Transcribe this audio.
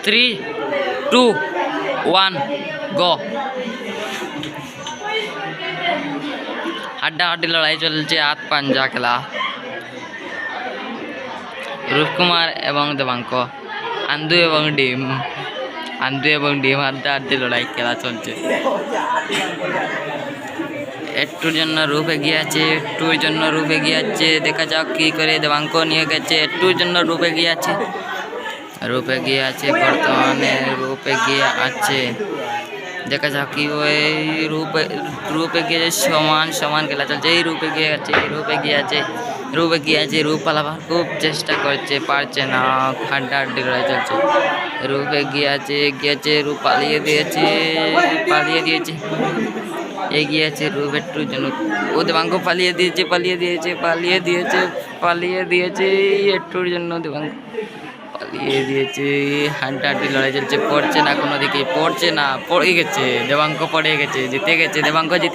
3, 2, 1, গো। হাড্ডাহাড্ডি লড়াই চলছে, হাত পাঞ্জা খেলা। রূপকুমার এবং দেবাঙ্ক, আন্দু এবং ডিম হাড্ডাহাড্ডি লড়াই খেলা চলছে। একটুর জন্য রূপ এগিয়ে আছে, দেখা যাক কি করে। দেবাঙ্ক নিয়ে গেছে, একটুর জন্য রূপ এগিয়ে আছে, বর্তমানে রূপ এগিয়ে আছে। দেখা যাক কি ওই রূপ এগিয়ে সমান খেলা চলছে। এই রূপ এগিয়ে আছে, রূপ পালাবার খুব চেষ্টা করছে, পারছে না। হাড্ডাহাড্ডি লড়াই চলছে। রূপ এগিয়ে আছে, রূপ পালিয়ে দিয়েছে, এগিয়ে আছে রূপ একটুর জন্য। ও দেবাঙ্ক পালিয়ে দিয়েছে একটুর জন্য। দেবাঙ্ক পালিয়ে দিয়েছে। হাড্ডাহাড্ডি লড়াই চলছে, পড়ছে না কোনো দিকে, পড়ে গেছে। দেবাঙ্ক পড়ে গেছে, জিতে গেছে দেবাঙ্ক, জিতে